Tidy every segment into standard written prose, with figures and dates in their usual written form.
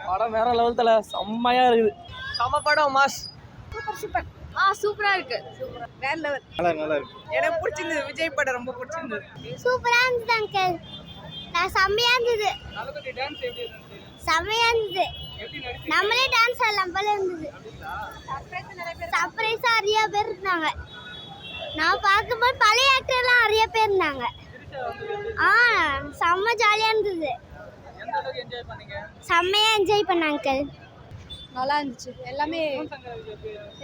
படம் வேற லெவல் தல, செம்மையா இருக்குது. செம படம் மாஸ். Super super. சூப்பரா இருக்கு. சூப்பரா வேற லெவல். நல்லா இருக்கு. எனக்கு பிடிச்சிருந்தது, விஜய் படம் ரொம்ப பிடிச்சிருந்தது. சூப்பரா இருந்தது அங்கிள். நான் செம்மையா இருந்தது. தளபதி டான்ஸ் எப்படி இருந்துச்சு? செம்மையா இருந்தது. எப்படி நடிச்சீங்க? நம்மளே டான்ஸ் ஆடலாம் போல இருந்தது. சர்ப்ரைஸா நிறைய பேர் இருந்தாங்க. நான் பார்க்கும்போது பழைய ஆக்டர்லாம் நிறைய பேர் இருந்தாங்க. செம்ம ஜாலியா இருந்தது. எந்த அளவுக்கு என்ஜாய் பண்ணீங்க? செம்மையா என்ஜாய் பண்ண அங்கிள். நல்லா இருந்துச்சு.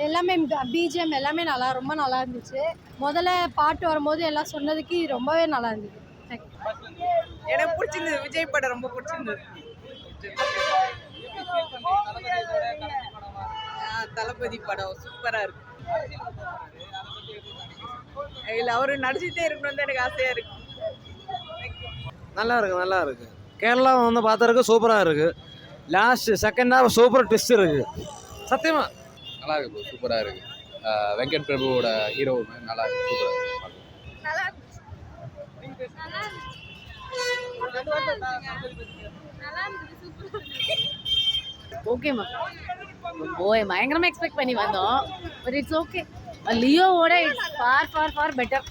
எல்லாமே பிஜிஎம் எல்லாமே ரொம்ப நல்லா இருந்துச்சு. முதல்ல பாட்டு வரும்போது எல்லாம் சொன்னதுக்கு ரொம்பவே நல்லா இருந்துச்சு. எனக்கு பிடிச்சிருந்தது, விஜய் படம் ரொம்ப பிடிச்சிருந்தது. தளபதி படம் சூப்பரா இருக்கு. இல்ல அவரு நடிச்சுட்டே இருக்கணும் தான் எனக்கு ஆசையா இருக்கு. நல்லா இருக்கு. கேரளா வந்து பார்த்ததுக்கு சூப்பரா இருக்கு. Last second half super twist இருக்கு. சத்தியமா நல்லா இருக்கு ப்ரோ, சூப்பரா இருக்கு. வெங்கட் பிரபுவோட ஹீரோ நல்லா இருக்கு, சூப்பரா இருக்கு. நல்லா ஓகேம்மா, பயங்கரமா எக்ஸ்பெக்ட் பண்ணி வந்தோம். But it's okay. லியோவோட இட்ஸ் ஃபார் பெட்டர்.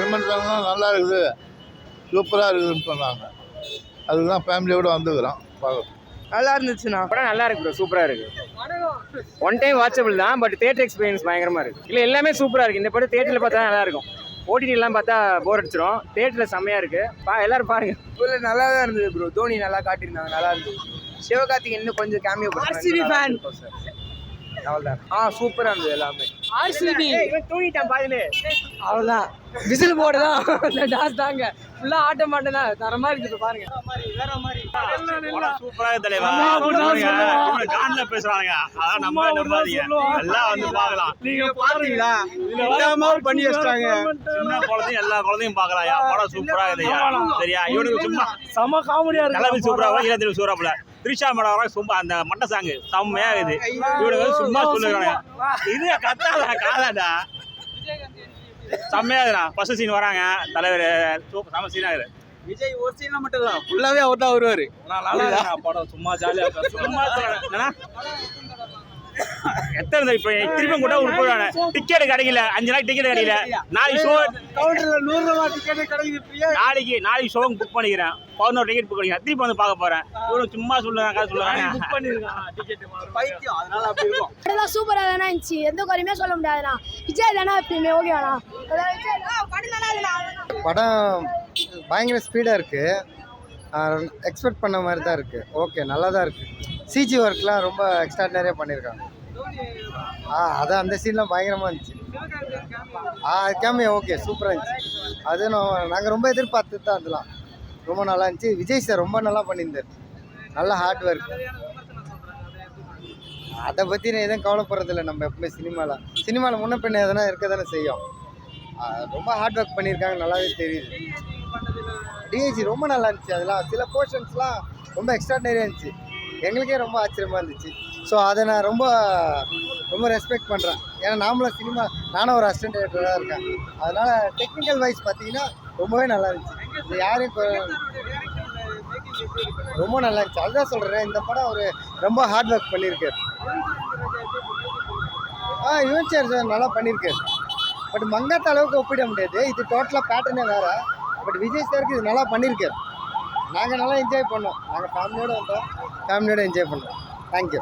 விமர்சனம் நல்லா இருக்குது, சூப்பராக இருக்குதுன்னு சொன்னாங்க. அதுதான் ஃபேமிலியோடு வந்துக்கிறோம் பார்க்க. நல்லா இருந்துச்சுண்ணா. படம் நல்லா இருக்கு ப்ரோ, சூப்பரா இருக்கு. ஒன் டைம் வாட்சபிள் தான், பட் தியேட்டர் எக்ஸ்பீரியன்ஸ் பயங்கரமா இருக்கு. இல்ல எல்லாமே சூப்பரா இருக்கு. இந்த படம் தியேட்டர்ல பார்த்தா நல்லா இருக்கும். ஓடிடி எல்லாம் பார்த்தா போர் அடிச்சிடும். தியேட்டர்ல செம்மையா இருக்கு. எல்லாரும் பாருங்க. நல்லா தான் இருந்தது ப்ரோ. தோனி நல்லா காட்டியிருந்தாங்க, நல்லா இருந்தது. சிவகார்த்திகேயன் இன்னும் கொஞ்சம் கேமியோ RCB fan. சூப்பரா இருந்தது எல்லாமே. RCB தூங்கிட்டான் பாதிலே. அவ்வளவுதான். விசில் போடுதான் அந்த டான்ஸ் தாங்க. ஃபுல்லா ஆட்ட மாட்டேனா தரமா இருக்குது பாருங்க. சூப்பரா தலைவா. கான்ல பேசுறாங்க. அதான் நம்ம நம்பாதீங்க. எல்லாம் வந்து பார்க்கலாம். நீங்க பாத்தீங்களா? எல்லாமே பண்ணி வச்சிட்டாங்க. சின்ன குழந்தையும் எல்லா குழந்தையும் பார்க்கலாம். படம் சூப்பரா இருக்குயா. சரியா? இவனுக்கு சும்மா செம காமெடியா இருக்கு. தலைவி சூப்பரா, ஈரத்திலும் சூப்பரா. திரிஷா மேடம் வர சும்மா அந்த மட்ட சாங்கு செம்மையா இருக்குது. இவனுக்கு வந்து சும்மா சொல்லுறாங்க. இது கத்தாதா காதாடா. செம்மையா இருக்குண்ணா. ஃபர்ஸ்ட் சீன் வராங்க தலைவர், சூப்பர் செம சீனா இருக்குது. விஜய் ஒரு சீன்ல மட்டும் தான், ஃபுல்லாவே அவர் தான் வருவாரு. நல்லா இருக்கு படம், சும்மா ஜாலியா சும்மா என்னன்னா எத்தனை இப்ப திரும்ப கூட போடுவாங்க. டிக்கெட் கிடைக்கல, 5 நாள் டிக்கெட் கிடைக்கல. நாளைக்கு ஷோ கவுண்டர்ல 100 ரூபாய் டிக்கெட் கிடைக்குது. நாளைக்கு ஷோ புக் பண்ணிக்கிறேன். 11 டிக்கெட் புக் பண்ணிக்கிறேன். திருப்பி வந்து பார்க்க போறேன். இவனுக்கு சும்மா சொல்லுறாங்க புக் பண்ணிருக்கான் டிக்கெட். பைத்தியம், அதனால அப்படி இருக்கும். படம் சூப்பரா தானே இருந்துச்சு. எந்த குறையுமே சொல்ல முடியாதுண்ணா. விஜய் தானே எப்பயுமே ஓகேவாண்ணா. படம் பயங்கர ஸ்பீடாக இருக்குது. எக்ஸ்பெக்ட் பண்ண மாதிரி தான் இருக்குது. ஓகே, நல்லா தான் இருக்குது. சிஜி ஒர்க்லாம் ரொம்ப எக்ஸ்ட்ராடினரியாக பண்ணியிருக்காங்க. அதான் அந்த சீன்லாம் பயங்கரமாக இருந்துச்சு. கேமியா ஓகே, சூப்பராக இருந்துச்சு. அது நாங்கள் ரொம்ப எதிர்பார்த்து தான் அதெல்லாம் ரொம்ப நல்லா இருந்துச்சு. விஜய் சார் ரொம்ப நல்லா பண்ணியிருந்தார். நல்ல ஹார்ட் ஒர்க். அதை பற்றி நான் எதுவும் கவலைப்படுறதில்ல. நம்ம எப்பவுமே சினிமாவில் முன்ன பின்ன எதனா இருக்க தானே செய்யும். ரொம்ப ஹார்ட் ஒர்க் பண்ணியிருக்காங்க, நல்லாவே தெரியுது. டிஐஜி ரொம்ப நல்லா இருந்துச்சு. அதெல்லாம் சில போர்ஷன்ஸ்லாம் ரொம்ப எக்ஸ்ட்ராடினரியாக இருந்துச்சு. எங்களுக்கே ரொம்ப ஆச்சரியமாக இருந்துச்சு. ஸோ அதை நான் ரொம்ப ரெஸ்பெக்ட் பண்ணுறேன். ஏன்னா நானும் ஒரு அசிஸ்டன்ட் டைரக்டராக இருக்கேன். அதனால் டெக்னிக்கல் வைஸ் பார்த்தீங்கன்னா ரொம்பவே நல்லா இருந்துச்சு. இது யாரையும் ரொம்ப நல்லா இருந்துச்சு. அதுதான் சொல்கிறேன், இந்த படம் ஒரு ரொம்ப ஹார்ட் ஒர்க் பண்ணியிருக்காரு. யுவன் சார் நல்லா பண்ணியிருக்காரு. பட் மங்காத்த அளவுக்கு ஒப்பிட முடியாது. இது டோட்டலாக பேட்டர்னே வேறு. பட் விஜய் சாருக்கு இது நல்லா பண்ணியிருக்காரு. நாங்கள் நல்லா என்ஜாய் பண்ணோம். நாங்கள் ஃபேமிலியோடு வந்தோம், ஃபேமிலியோடு என்ஜாய் பண்ணோம். தேங்க்யூ.